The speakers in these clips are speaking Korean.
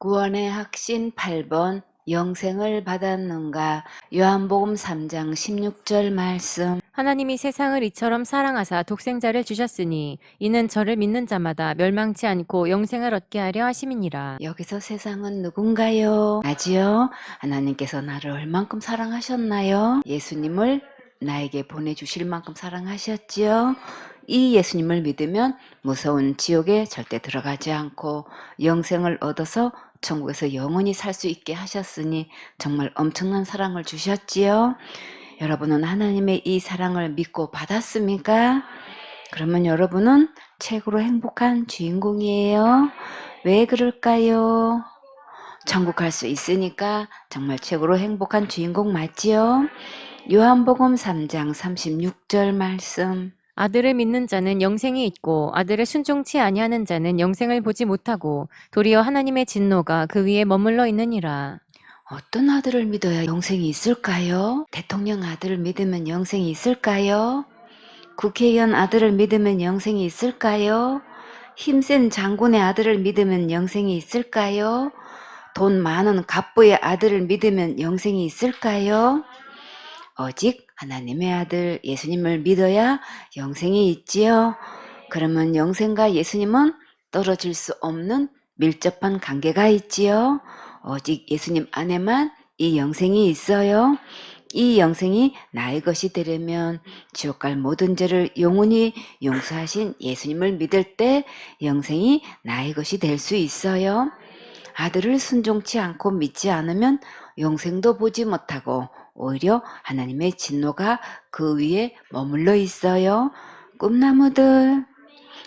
구원의 확신 8번 영생을 받았는가. 요한복음 3장 16절 말씀. 하나님이 세상을 이처럼 사랑하사 독생자를 주셨으니 이는 저를 믿는 자마다 멸망치 않고 영생을 얻게 하려 하심이니라. 여기서 세상은 누군가요? 나지요? 하나님께서 나를 얼만큼 사랑하셨나요? 예수님을 나에게 보내주실 만큼 사랑하셨지요? 이 예수님을 믿으면 무서운 지옥에 절대 들어가지 않고 영생을 얻어서 천국에서 영원히 살 수 있게 하셨으니 정말 엄청난 사랑을 주셨지요? 여러분은 하나님의 이 사랑을 믿고 받았습니까? 그러면 여러분은 최고로 행복한 주인공이에요. 왜 그럴까요? 천국 갈 수 있으니까 정말 최고로 행복한 주인공 맞지요? 요한복음 3장 36절 말씀. 아들을 믿는 자는 영생이 있고 아들을 순종치 아니하는 자는 영생을 보지 못하고 도리어 하나님의 진노가 그 위에 머물러 있느니라. 어떤 아들을 믿어야 영생이 있을까요? 대통령 아들을 믿으면 영생이 있을까요? 국회의원 아들을 믿으면 영생이 있을까요? 힘센 장군의 아들을 믿으면 영생이 있을까요? 돈 많은 갑부의 아들을 믿으면 영생이 있을까요? 오직 하나님의 아들 예수님을 믿어야 영생이 있지요. 그러면 영생과 예수님은 떨어질 수 없는 밀접한 관계가 있지요. 오직 예수님 안에만 이 영생이 있어요. 이 영생이 나의 것이 되려면 지옥 갈 모든 죄를 영원히 용서하신 예수님을 믿을 때 영생이 나의 것이 될 수 있어요. 아들을 순종치 않고 믿지 않으면 영생도 보지 못하고 오히려 하나님의 진노가 그 위에 머물러 있어요. 꿈나무들,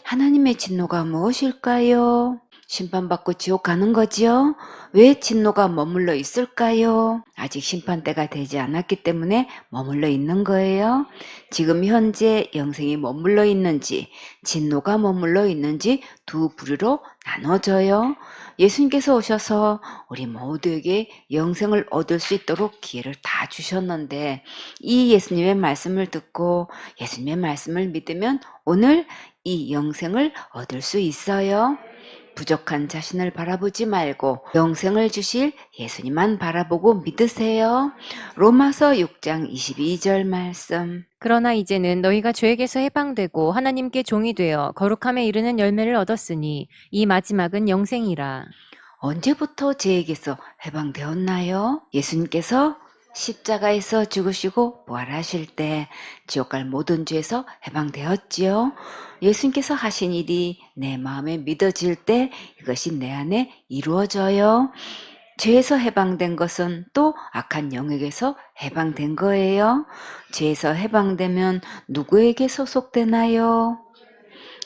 하나님의 진노가 무엇일까요? 심판받고 지옥 가는 거지요? 왜 진노가 머물러 있을까요? 아직 심판때가 되지 않았기 때문에 머물러 있는 거예요. 지금 현재 영생이 머물러 있는지 진노가 머물러 있는지 두 부류로 나눠져요. 예수님께서 오셔서 우리 모두에게 영생을 얻을 수 있도록 기회를 다 주셨는데 이 예수님의 말씀을 듣고 예수님의 말씀을 믿으면 오늘 이 영생을 얻을 수 있어요. 부족한 자신을 바라보지 말고 영생을 주실 예수님만 바라보고 믿으세요. 로마서 6장 22절 말씀. 그러나 이제는 너희가 죄에게서 해방되고 하나님께 종이 되어 거룩함에 이르는 열매를 얻었으니 이 마지막은 영생이라. 언제부터 죄에게서 해방되었나요? 예수님께서 십자가에서 죽으시고 부활하실 때 지옥 갈 모든 죄에서 해방되었지요. 예수님께서 하신 일이 내 마음에 믿어질 때 이것이 내 안에 이루어져요. 죄에서 해방된 것은 또 악한 영에게서 해방된 거예요. 죄에서 해방되면 누구에게 소속되나요?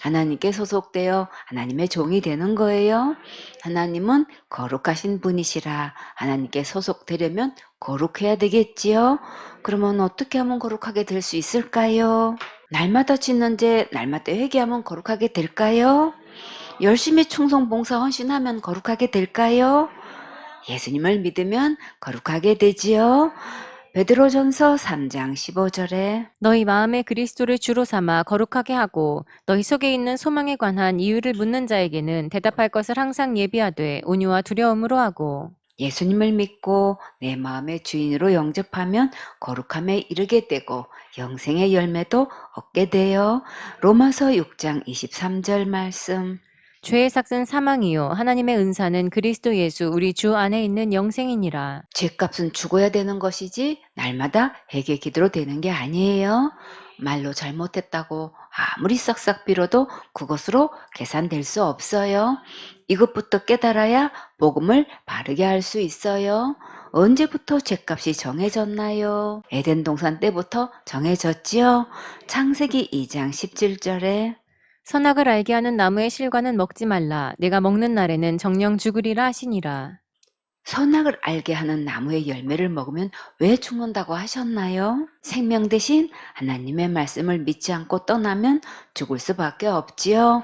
하나님께 소속되어 하나님의 종이 되는 거예요. 하나님은 거룩하신 분이시라 하나님께 소속되려면 거룩해야 되겠지요. 그러면 어떻게 하면 거룩하게 될 수 있을까요? 날마다 짓는 죄 날마다 회개하면 거룩하게 될까요? 열심히 충성 봉사 헌신하면 거룩하게 될까요? 예수님을 믿으면 거룩하게 되지요. 베드로전서 3장 15절에 너희 마음에 그리스도를 주로 삼아 거룩하게 하고 너희 속에 있는 소망에 관한 이유를 묻는 자에게는 대답할 것을 항상 예비하되 온유와 두려움으로 하고. 예수님을 믿고 내 마음의 주인으로 영접하면 거룩함에 이르게 되고 영생의 열매도 얻게 돼요. 로마서 6장 23절 말씀. 죄의 삭은 사망이요 하나님의 은사는 그리스도 예수 우리 주 안에 있는 영생이니라. 죄값은 죽어야 되는 것이지 날마다 회개 기도로 되는 게 아니에요. 말로 잘못했다고 아무리 싹싹 빌어도 그것으로 계산될 수 없어요. 이것부터 깨달아야 복음을 바르게 할 수 있어요. 언제부터 죄값이 정해졌나요? 에덴 동산 때부터 정해졌지요. 창세기 2장 17절에 선악을 알게 하는 나무의 실과는 먹지 말라. 내가 먹는 날에는 정령 죽으리라 하시니라. 선악을 알게 하는 나무의 열매를 먹으면 왜 죽는다고 하셨나요? 생명 대신 하나님의 말씀을 믿지 않고 떠나면 죽을 수밖에 없지요.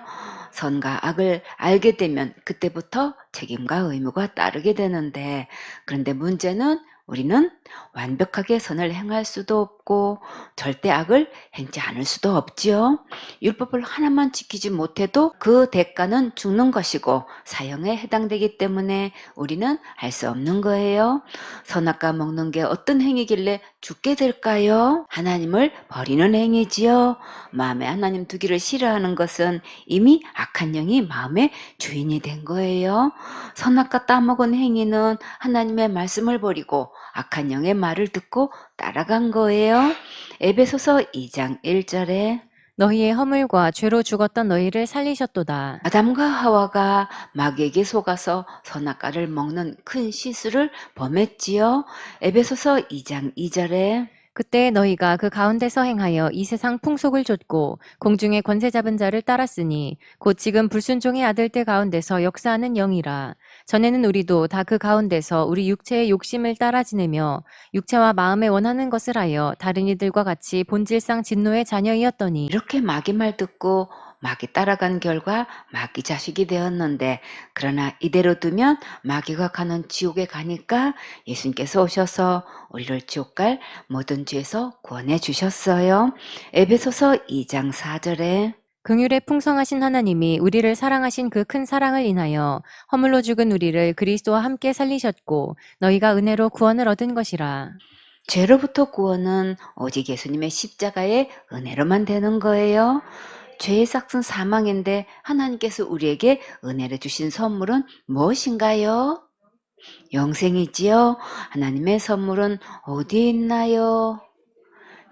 선과 악을 알게 되면 그때부터 책임과 의무가 따르게 되는데, 그런데 문제는 우리는 완벽하게 선을 행할 수도 없고 절대 악을 행치 않을 수도 없지요. 율법을 하나만 지키지 못해도 그 대가는 죽는 것이고 사형에 해당되기 때문에 우리는 할 수 없는 거예요. 선악과 먹는 게 어떤 행위길래 죽게 될까요? 하나님을 버리는 행위지요. 마음에 하나님 두기를 싫어하는 것은 이미 악한 영이 마음의 주인이 된 거예요. 선악과 따먹은 행위는 하나님의 말씀을 버리고 악한 영의 말을 듣고 따라간 거예요. 에베소서 2장 1절에 너희의 허물과 죄로 죽었던 너희를 살리셨도다. 아담과 하와가 마귀에게 속아서 선악과를 먹는 큰 실수를 범했지요. 에베소서 2장 2절에 그때 너희가 그 가운데서 행하여 이 세상 풍속을 좇고 공중의 권세 잡은 자를 따랐으니 곧 지금 불순종의 아들들 가운데서 역사하는 영이라. 전에는 우리도 다 그 가운데서 우리 육체의 욕심을 따라 지내며 육체와 마음에 원하는 것을 하여 다른 이들과 같이 본질상 진노의 자녀이었더니 이렇게 마귀 말 듣고 마귀 따라간 결과 마귀 자식이 되었는데, 그러나 이대로 두면 마귀가 가는 지옥에 가니까 예수님께서 오셔서 우리를 지옥 갈 모든 죄에서 구원해 주셨어요. 에베소서 2장 4절에 긍휼에 풍성하신 하나님이 우리를 사랑하신 그 큰 사랑을 인하여 허물로 죽은 우리를 그리스도와 함께 살리셨고 너희가 은혜로 구원을 얻은 것이라. 죄로부터 구원은 오직 예수님의 십자가의 은혜로만 되는 거예요. 죄의 삭은 사망인데 하나님께서 우리에게 은혜를 주신 선물은 무엇인가요? 영생이지요. 하나님의 선물은 어디에 있나요?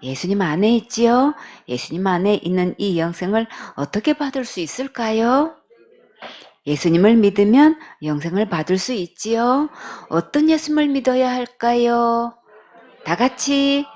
예수님 안에 있지요. 예수님 안에 있는 이 영생을 어떻게 받을 수 있을까요? 예수님을 믿으면 영생을 받을 수 있지요. 어떤 예수님을 믿어야 할까요? 다 같이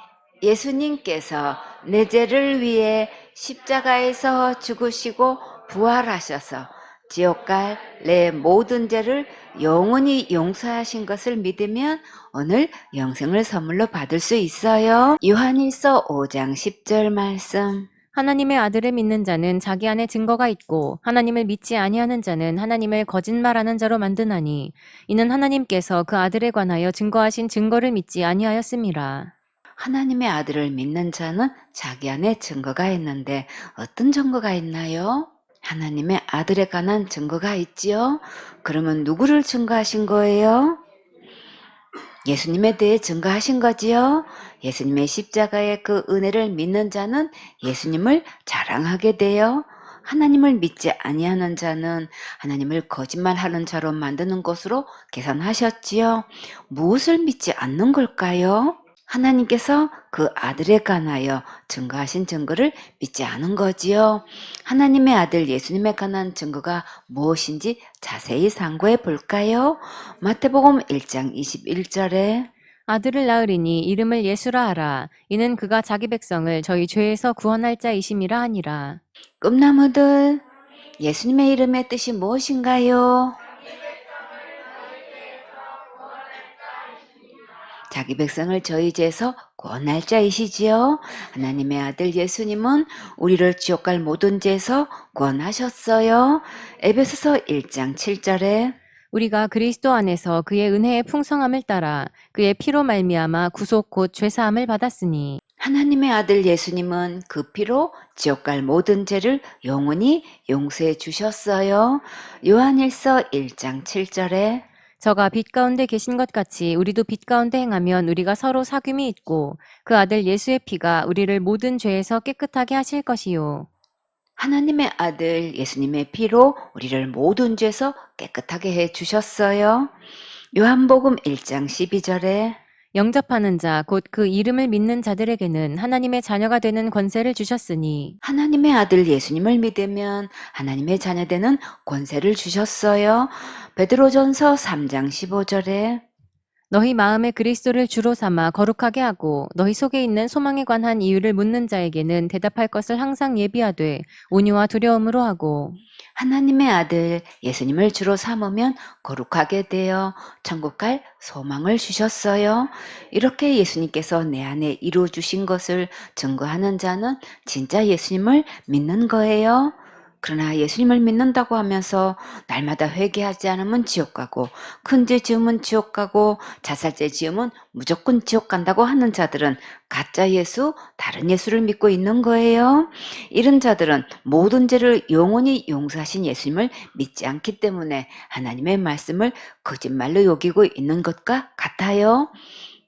예수님께서 내 죄를 위해 십자가에서 죽으시고 부활하셔서 지옥 갈 내 모든 죄를 영원히 용서하신 것을 믿으면 오늘 영생을 선물로 받을 수 있어요. 요한일서 5장 10절 말씀. 하나님의 아들을 믿는 자는 자기 안에 증거가 있고 하나님을 믿지 아니하는 자는 하나님을 거짓말하는 자로 만드나니 이는 하나님께서 그 아들에 관하여 증거하신 증거를 믿지 아니하였음이라. 하나님의 아들을 믿는 자는 자기 안에 증거가 있는데 어떤 증거가 있나요? 하나님의 아들에 관한 증거가 있지요. 그러면 누구를 증거하신 거예요? 예수님에 대해 증거하신 거지요. 예수님의 십자가의 그 은혜를 믿는 자는 예수님을 자랑하게 돼요. 하나님을 믿지 아니하는 자는 하나님을 거짓말하는 자로 만드는 것으로 계산하셨지요. 무엇을 믿지 않는 걸까요? 하나님께서 그 아들에 관하여 증거하신 증거를 믿지 않은 거지요. 하나님의 아들 예수님에 관한 증거가 무엇인지 자세히 상고해 볼까요? 마태복음 1장 21절에 아들을 낳으리니 이름을 예수라 하라. 이는 그가 자기 백성을 저희 죄에서 구원할 자이심이라 하니라. 꿈나무들, 예수님의 이름의 뜻이 무엇인가요? 자기 백성을 저희 죄에서 구원할 자이시지요. 하나님의 아들 예수님은 우리를 지옥 갈 모든 죄에서 구원하셨어요. 에베소서 1장 7절에 우리가 그리스도 안에서 그의 은혜의 풍성함을 따라 그의 피로 말미암아 구속 곧 죄사함을 받았으니 하나님의 아들 예수님은 그 피로 지옥 갈 모든 죄를 영원히 용서해 주셨어요. 요한일서 1장 7절에 저가 빛 가운데 계신 것 같이 우리도 빛 가운데 행하면 우리가 서로 사귐이 있고 그 아들 예수의 피가 우리를 모든 죄에서 깨끗하게 하실 것이요. 하나님의 아들 예수님의 피로 우리를 모든 죄에서 깨끗하게 해 주셨어요. 요한복음 1장 12절에 영접하는 자 곧 그 이름을 믿는 자들에게는 하나님의 자녀가 되는 권세를 주셨으니 하나님의 아들 예수님을 믿으면 하나님의 자녀되는 권세를 주셨어요. 베드로전서 3장 15절에 너희 마음에 그리스도를 주로 삼아 거룩하게 하고 너희 속에 있는 소망에 관한 이유를 묻는 자에게는 대답할 것을 항상 예비하되 온유와 두려움으로 하고 하나님의 아들 예수님을 주로 삼으면 거룩하게 되어 천국 갈 소망을 주셨어요. 이렇게 예수님께서 내 안에 이루어 주신 것을 증거하는 자는 진짜 예수님을 믿는 거예요. 그러나 예수님을 믿는다고 하면서 날마다 회개하지 않으면 지옥 가고 큰 죄 지으면 지옥 가고 자살죄 지으면 무조건 지옥 간다고 하는 자들은 가짜 예수, 다른 예수를 믿고 있는 거예요. 이런 자들은 모든 죄를 영원히 용서하신 예수님을 믿지 않기 때문에 하나님의 말씀을 거짓말로 여기고 있는 것과 같아요.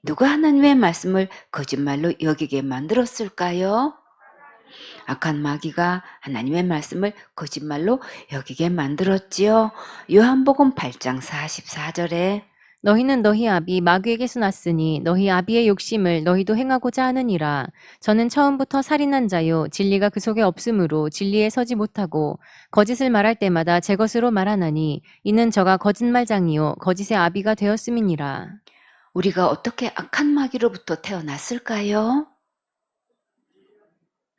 누가 하나님의 말씀을 거짓말로 여기게 만들었을까요? 악한 마귀가 하나님의 말씀을 거짓말로 여기게 만들었지요. 요한복음 8장 44절에 너희는 너희 아비 마귀에게서 났으니 너희 아비의 욕심을 너희도 행하고자 하느니라. 저는 처음부터 살인한 자요 진리가 그 속에 없으므로 진리에 서지 못하고 거짓을 말할 때마다 제 것으로 말하나니 이는 저가 거짓말장이요 거짓의 아비가 되었음이니라. 우리가 어떻게 악한 마귀로부터 태어났을까요?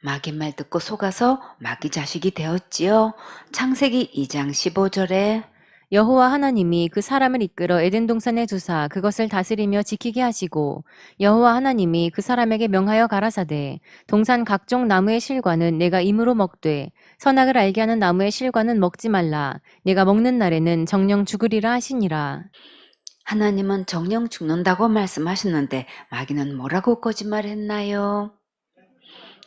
마귀 말 듣고 속아서 마귀 자식이 되었지요. 창세기 2장 15절에 여호와 하나님이 그 사람을 이끌어 에덴 동산에 두사 그것을 다스리며 지키게 하시고 여호와 하나님이 그 사람에게 명하여 가라사대 동산 각종 나무의 실과는 내가 임으로 먹되 선악을 알게 하는 나무의 실과는 먹지 말라 내가 먹는 날에는 정령 죽으리라 하시니라. 하나님은 정령 죽는다고 말씀하셨는데 마귀는 뭐라고 거짓말했나요?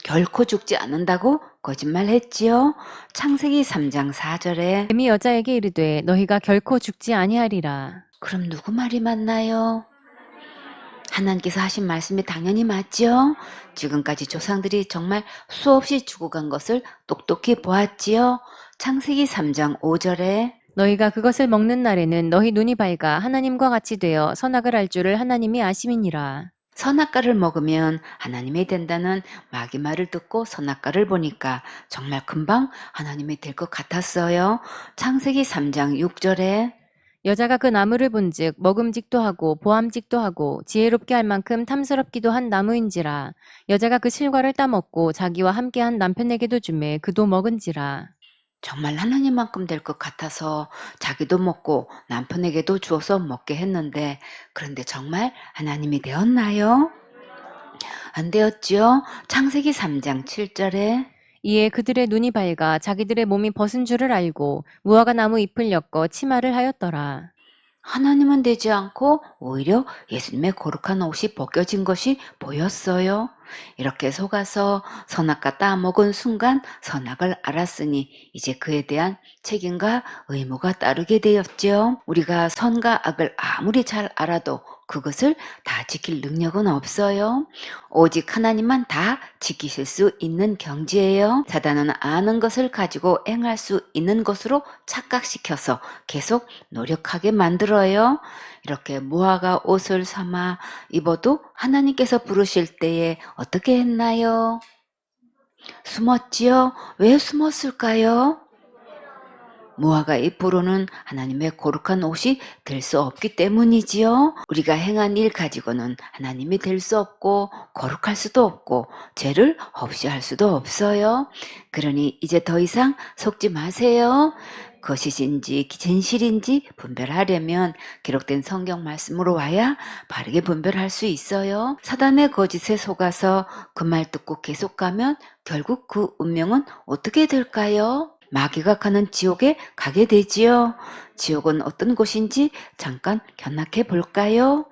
결코 죽지 않는다고 거짓말했지요. 창세기 3장 4절에 뱀이 여자에게 이르되 너희가 결코 죽지 아니하리라. 그럼 누구 말이 맞나요? 하나님께서 하신 말씀이 당연히 맞지요. 지금까지 조상들이 정말 수없이 죽어간 것을 똑똑히 보았지요. 창세기 3장 5절에 너희가 그것을 먹는 날에는 너희 눈이 밝아 하나님과 같이 되어 선악을 알 줄을 하나님이 아심이니라. 선악과를 먹으면 하나님이 된다는 마귀 말을 듣고 선악과를 보니까 정말 금방 하나님이 될 것 같았어요. 창세기 3장 6절에 여자가 그 나무를 본즉 먹음직도 하고 보암직도 하고 지혜롭게 할 만큼 탐스럽기도 한 나무인지라. 여자가 그 실과를 따먹고 자기와 함께한 남편에게도 주매 그도 먹은지라. 정말 하나님만큼 될 것 같아서 자기도 먹고 남편에게도 주어서 먹게 했는데 그런데 정말 하나님이 되었나요? 안 되었지요. 창세기 3장 7절에 이에 그들의 눈이 밝아 자기들의 몸이 벗은 줄을 알고 무화과 나무 잎을 엮어 치마를 하였더라. 하나님은 되지 않고 오히려 예수님의 거룩한 옷이 벗겨진 것이 보였어요. 이렇게 속아서 선악과 따먹은 순간 선악을 알았으니 이제 그에 대한 책임과 의무가 따르게 되었지요. 우리가 선과 악을 아무리 잘 알아도 그것을 다 지킬 능력은 없어요. 오직 하나님만 다 지키실 수 있는 경지예요. 사단은 아는 것을 가지고 행할 수 있는 것으로 착각시켜서 계속 노력하게 만들어요. 이렇게 무화과 옷을 삼아 입어도 하나님께서 부르실 때에 어떻게 했나요? 숨었지요? 왜 숨었을까요? 무화과 잎으로는 하나님의 거룩한 옷이 될 수 없기 때문이지요. 우리가 행한 일 가지고는 하나님이 될 수 없고 거룩할 수도 없고 죄를 없이 할 수도 없어요. 그러니 이제 더 이상 속지 마세요. 거짓인지 진실인지 분별하려면 기록된 성경 말씀으로 와야 바르게 분별할 수 있어요. 사단의 거짓에 속아서 그 말 듣고 계속 가면 결국 그 운명은 어떻게 될까요? 마귀가 가는 지옥에 가게 되지요. 지옥은 어떤 곳인지 잠깐 견학해 볼까요?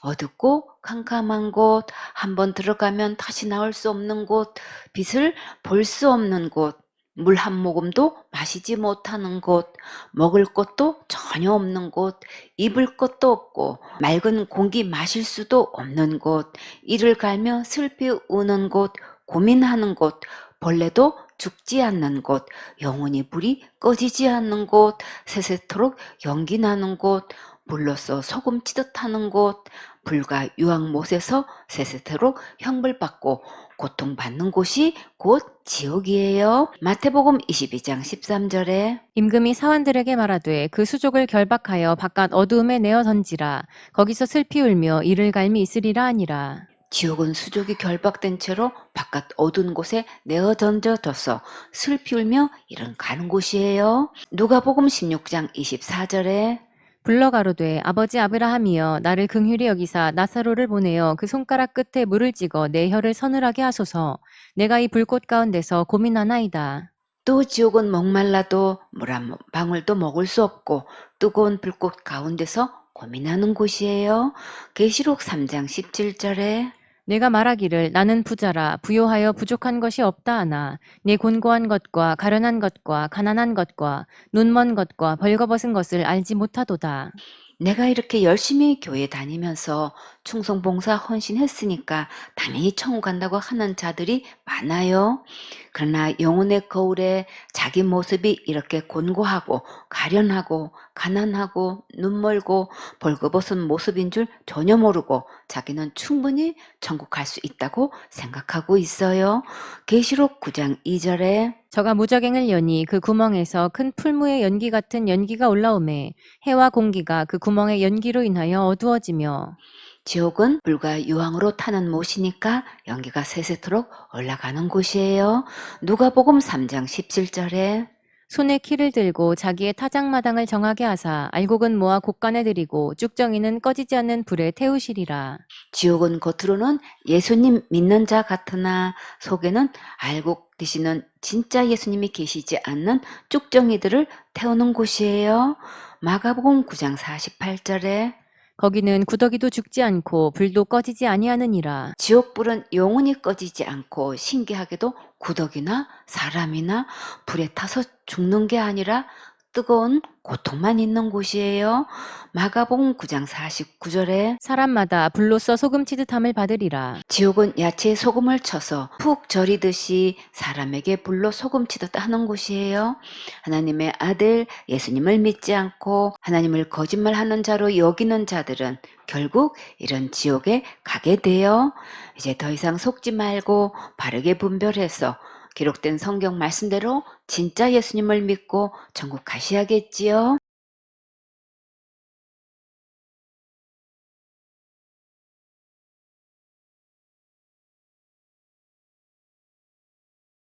어둡고 캄캄한 곳, 한번 들어가면 다시 나올 수 없는 곳, 빛을 볼 수 없는 곳, 물 한 모금도 마시지 못하는 곳, 먹을 것도 전혀 없는 곳, 입을 것도 없고 맑은 공기 마실 수도 없는 곳, 이를 갈며 슬피 우는 곳, 고민하는 곳, 벌레도 죽지 않는 곳, 영원히 불이 꺼지지 않는 곳, 세세토록 연기 나는 곳, 불로써 소금 치듯 하는 곳, 불과 유황못에서 세세토록 형벌받고 고통받는 곳이 곧 지옥이에요. 마태복음 22장 13절에 임금이 사환들에게 말하되 그 수족을 결박하여 바깥 어두움에 내어 던지라. 거기서 슬피 울며 이를 갈미 있으리라 하니라. 지옥은 수족이 결박된 채로 바깥 어두운 곳에 내어 던져져서 슬피 울며 이런 가는 곳이에요. 누가복음 16장 24절에 불러 가로되 아버지 아브라함이여 나를 긍휼히 여기사 나사로를 보내어 그 손가락 끝에 물을 찍어 내 혀를 서늘하게 하소서. 내가 이 불꽃 가운데서 고민하나이다. 또 지옥은 목말라도 물 한 방울도 먹을 수 없고 뜨거운 불꽃 가운데서 고민하는 곳이에요. 계시록 3장 17절에 내가 말하기를 나는 부자라 부요하여 부족한 것이 없다 하나 내 곤고한 것과 가련한 것과 가난한 것과 눈먼 것과 벌거벗은 것을 알지 못하도다. 내가 이렇게 열심히 교회 다니면서 충성봉사 헌신했으니까 당연히 천국 간다고 하는 자들이 많아요. 그러나 영혼의 거울에 자기 모습이 이렇게 곤고하고 가련하고 가난하고 눈멀고 벌거벗은 모습인 줄 전혀 모르고 자기는 충분히 천국 갈 수 있다고 생각하고 있어요. 계시록 9장 2절에 저가 무저갱을 여니 그 구멍에서 큰 풀무의 연기 같은 연기가 올라오매 해와 공기가 그 구멍의 연기로 인하여 어두워지며 지옥은 불과 유황으로 타는 못이니까 연기가 세세토록 올라가는 곳이에요. 누가복음 3장 17절에 손에 키를 들고 자기의 타작마당을 정하게 하사 알곡은 모아 곳간에 들이고 쭉정이는 꺼지지 않는 불에 태우시리라. 지옥은 겉으로는 예수님 믿는 자 같으나 속에는 알고 계시는 진짜 예수님이 계시지 않는 쭉정이들을 태우는 곳이에요. 마가복음 9장 48절에 거기는 구더기도 죽지 않고 불도 꺼지지 아니하느니라. 지옥불은 영원히 꺼지지 않고 신기하게도 구덕이나 사람이나 불에 타서 죽는 게 아니라 뜨거운 고통만 있는 곳이에요. 마가복음 9장 49절에 사람마다 불로써 소금치듯함을 받으리라. 지옥은 야채에 소금을 쳐서 푹 절이듯이 사람에게 불로 소금 치듯 하는 곳이에요. 하나님의 아들 예수님을 믿지 않고 하나님을 거짓말하는 자로 여기는 자들은 결국 이런 지옥에 가게 돼요. 이제 더 이상 속지 말고 바르게 분별해서 기록된 성경 말씀대로 진짜 예수님을 믿고 천국 가셔야겠지요.